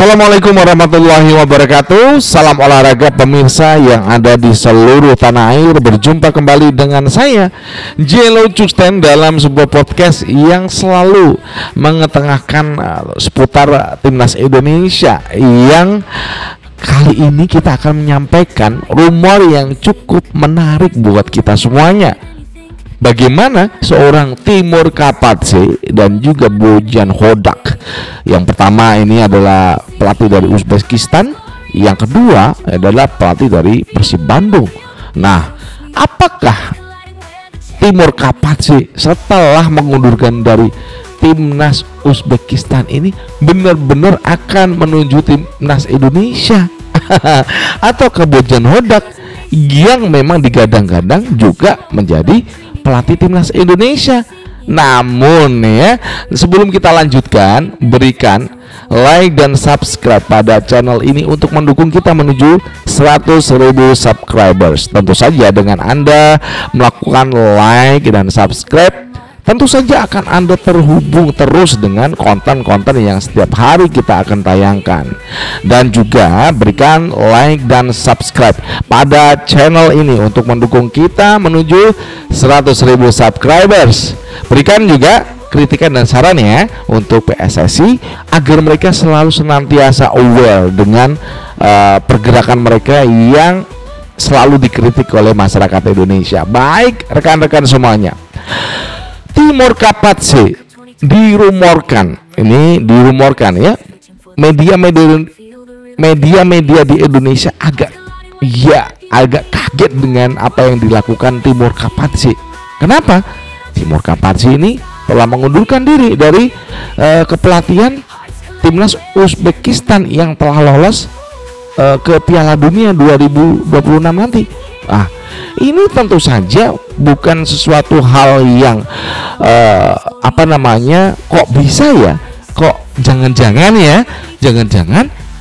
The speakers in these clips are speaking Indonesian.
Assalamualaikum warahmatullahi wabarakatuh. Salam olahraga pemirsa yang ada di seluruh tanah air. Berjumpa kembali dengan saya Jello Custen dalam sebuah podcast yang selalu mengetengahkan seputar timnas Indonesia. Yang kali ini kita akan menyampaikan rumor yang cukup menarik buat kita semuanya. Bagaimana seorang Timur Kapadze dan juga Bojan Hodak. Yang pertama ini adalah pelatih dari Uzbekistan, yang kedua adalah pelatih dari Persib Bandung. Nah, apakah Timur Kapadze setelah mengundurkan dari timnas Uzbekistan ini benar-benar akan menuju timnas Indonesia? Atau ke Bojan Hodak yang memang digadang-gadang juga menjadi pelatih timnas Indonesia. Namun ya, sebelum kita lanjutkan, berikan like dan subscribe pada channel ini untuk mendukung kita menuju 100.000 subscribers. Tentu saja dengan Anda melakukan like dan subscribe, tentu saja akan Anda terhubung terus dengan konten-konten yang setiap hari kita akan tayangkan. Dan juga berikan like dan subscribe pada channel ini untuk mendukung kita menuju 100.000 subscribers. Berikan juga kritikan dan saran ya untuk PSSI agar mereka selalu senantiasa aware dengan pergerakan mereka yang selalu dikritik oleh masyarakat Indonesia. Baik rekan-rekan semuanya, Timur Kapadze dirumorkan ya, media-media di Indonesia agak kaget dengan apa yang dilakukan Timur Kapadze. Kenapa? Timur Kapadze ini telah mengundurkan diri dari kepelatihan timnas Uzbekistan yang telah lolos ke Piala Dunia 2026 nanti. Ini tentu saja bukan sesuatu hal yang kok bisa ya, kok jangan-jangan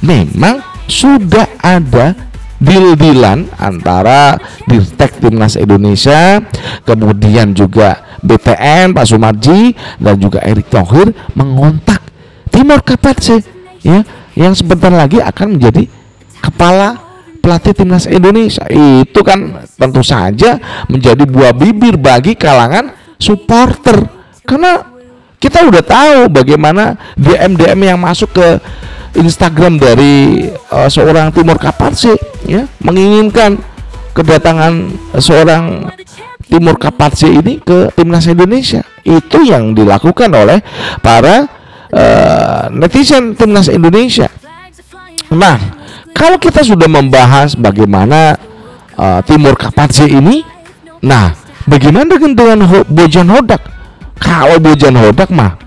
memang sudah ada deal-dealan antara Dirtek Timnas Indonesia, kemudian juga BTN Pak Sumarji dan juga Erick Thohir mengontak Timur Kapadze ya, yang sebentar lagi akan menjadi kepala pelatih timnas Indonesia. Itu kan tentu saja menjadi buah bibir bagi kalangan supporter, karena kita udah tahu bagaimana DM yang masuk ke Instagram dari seorang Timur Kapadze ya, menginginkan kedatangan seorang Timur Kapadze ini ke timnas Indonesia. Itu yang dilakukan oleh para netizen timnas Indonesia. Nah, kalau kita sudah membahas bagaimana Timur Kapadze ini, nah bagaimana dengan Bojan Hodak? Kalau Bojan Hodak mah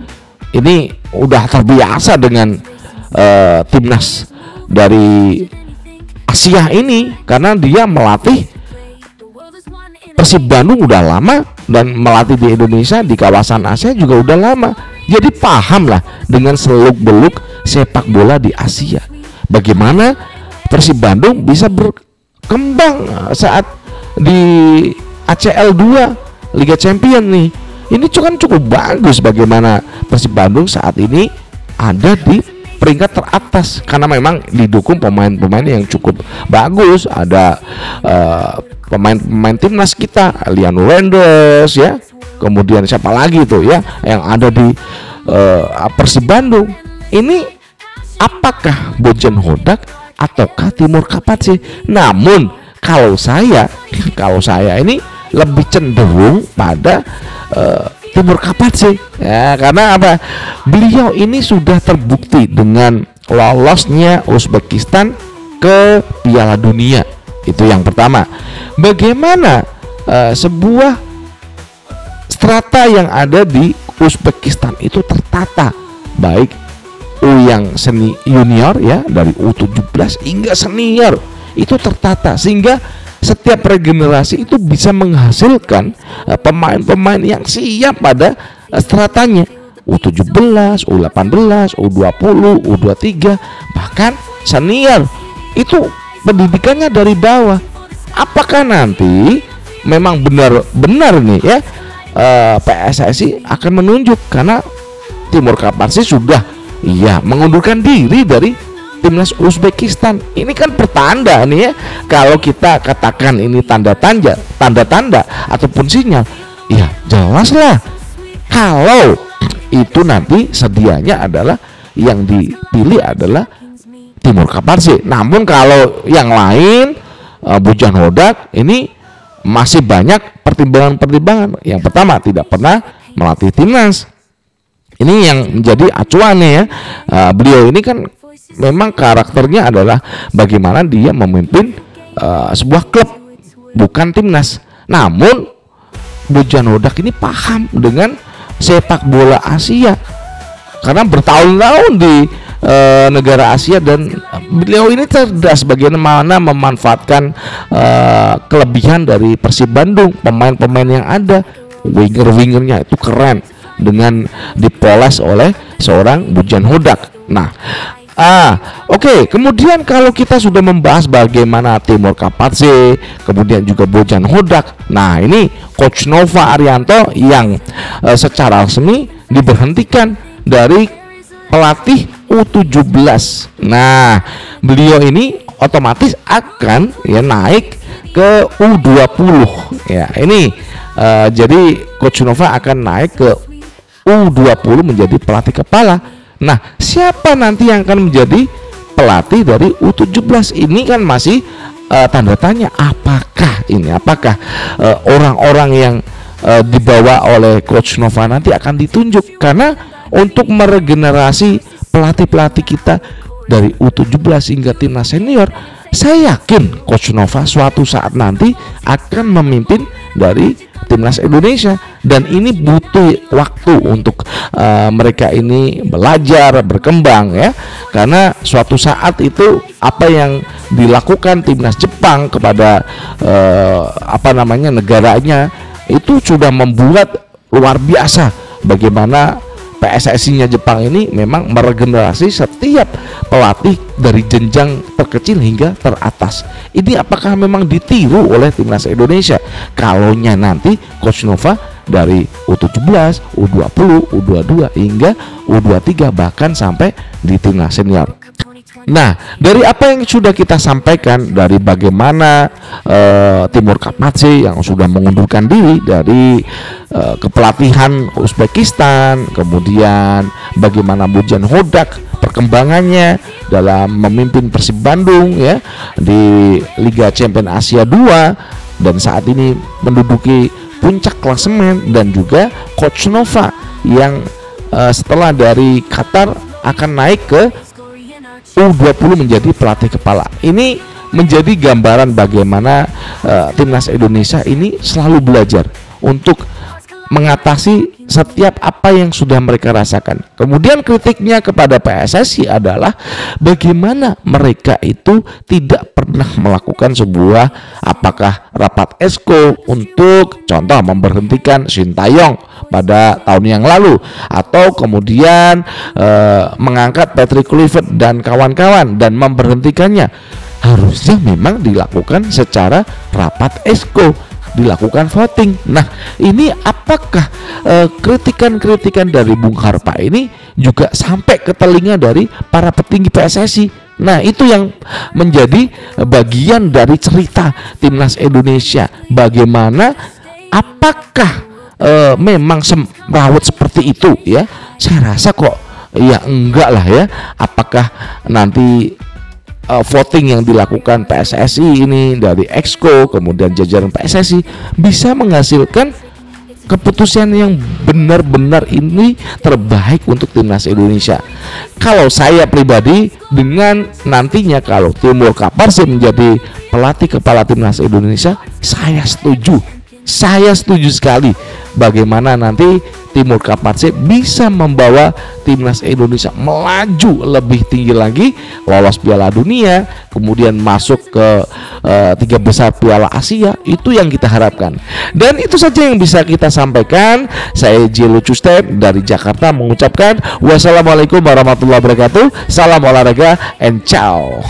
ini udah terbiasa dengan timnas dari Asia ini, karena dia melatih Persib Bandung udah lama dan melatih di Indonesia di kawasan Asia juga udah lama. Jadi paham lah dengan seluk-beluk sepak bola di Asia. Bagaimana Persib Bandung bisa berkembang saat di ACL 2 Liga Champion nih. Ini cukup bagus bagaimana Persib Bandung saat ini ada di peringkat teratas, karena memang didukung pemain-pemain yang cukup bagus. Ada pemain-pemain timnas kita, Liano Renders ya, kemudian siapa lagi tuh ya yang ada di Persib Bandung. Ini apakah Bojan Hodak ataukah Timur Kapadze? Namun kalau saya ini lebih cenderung pada Timur Kapadze ya, karena apa? Beliau ini sudah terbukti dengan lolosnya Uzbekistan ke Piala Dunia. Itu yang pertama. Bagaimana sebuah strata yang ada di Uzbekistan itu tertata, baik yang junior ya, dari U17 hingga senior itu tertata, sehingga setiap regenerasi itu bisa menghasilkan pemain-pemain yang siap pada stratanya, U17, U18, U20, U23, bahkan senior. Itu pendidikannya dari bawah. Apakah nanti memang benar-benar nih ya PSSI akan menunjuk, karena Timur Kapadze sudah mengundurkan diri dari timnas Uzbekistan. Ini kan pertanda nih ya, kalau kita katakan ini tanda-tanda ataupun sinyal, ya jelaslah kalau itu nanti sedianya adalah yang dipilih adalah Timur Kaparsi. Namun kalau yang lain Bojan Hodak ini masih banyak pertimbangan. Yang pertama, tidak pernah melatih timnas. Ini yang menjadi acuannya ya. Beliau ini kan memang karakternya adalah bagaimana dia memimpin sebuah klub, bukan timnas. Namun Bojan Hodak ini paham dengan sepak bola Asia karena bertahun-tahun di negara Asia, dan beliau ini cerdas bagaimana memanfaatkan kelebihan dari Persib Bandung, pemain-pemain yang ada, winger-wingernya itu keren dengan dipoles oleh seorang Bojan Hodak. Nah, oke. Kemudian kalau kita sudah membahas bagaimana Timur Kaparsi, kemudian juga Bojan Hodak, nah ini Coach Nova Arianto yang secara resmi diberhentikan dari pelatih U17. Nah, beliau ini otomatis akan ya naik ke U20 ya. Ini jadi Coach Nova akan naik ke U20 menjadi pelatih kepala. Nah, siapa nanti yang akan menjadi pelatih dari U17? Ini kan masih tanda tanya. Apakah orang-orang yang dibawa oleh Coach Nova nanti akan ditunjuk? Karena untuk meregenerasi pelatih-pelatih kita dari U17 hingga timnas senior, saya yakin Coach Nova suatu saat nanti akan memimpin dari timnas Indonesia, dan ini butuh waktu untuk mereka ini belajar, berkembang ya. Karena suatu saat itu apa yang dilakukan timnas Jepang kepada negaranya itu sudah membuat luar biasa bagaimana PSSI-nya Jepang ini memang meregenerasi setiap pelatih dari jenjang terkecil hingga teratas. Ini apakah memang ditiru oleh timnas Indonesia? Kalaunya nanti Coach Nova dari U17, U20, U22 hingga U23 bahkan sampai di timnas senior. Nah, dari apa yang sudah kita sampaikan, dari bagaimana Timur Kaparsi yang sudah mengundurkan diri dari kepelatihan Uzbekistan, kemudian bagaimana Bojan Hodak perkembangannya dalam memimpin Persib Bandung ya di Liga Champions Asia 2 dan saat ini menduduki puncak klasemen, dan juga Coach Nova yang setelah dari Qatar akan naik ke U20 menjadi pelatih kepala. Ini menjadi gambaran bagaimana timnas Indonesia ini selalu belajar untuk mengatasi setiap apa yang sudah mereka rasakan. Kemudian kritiknya kepada PSSI adalah bagaimana mereka itu tidak pernah melakukan sebuah apakah rapat esko untuk contoh memberhentikan Sintayong pada tahun yang lalu, atau kemudian mengangkat Patrick Kluivert dan kawan-kawan dan memberhentikannya. Harusnya memang dilakukan secara rapat esko, dilakukan voting. Nah, ini apakah kritikan-kritikan dari Bung Harpa ini juga sampai ke telinga dari para petinggi PSSI? Nah, itu yang menjadi bagian dari cerita timnas Indonesia. Bagaimana, apakah memang semrawut seperti itu ya? Saya rasa kok ya enggak lah ya. Apakah nanti voting yang dilakukan PSSI ini dari Exco kemudian jajaran PSSI bisa menghasilkan keputusan yang benar-benar ini terbaik untuk timnas Indonesia? Kalau saya pribadi, dengan nantinya kalau Timur Kaparsi menjadi pelatih kepala timnas Indonesia, saya setuju sekali bagaimana nanti Timur Kaparsi bisa membawa timnas Indonesia melaju lebih tinggi lagi, lolos Piala Dunia, kemudian masuk ke 3 besar Piala Asia. Itu yang kita harapkan. Dan itu saja yang bisa kita sampaikan. Saya Jelo Custep dari Jakarta mengucapkan wassalamualaikum warahmatullahi wabarakatuh. Salam olahraga and ciao.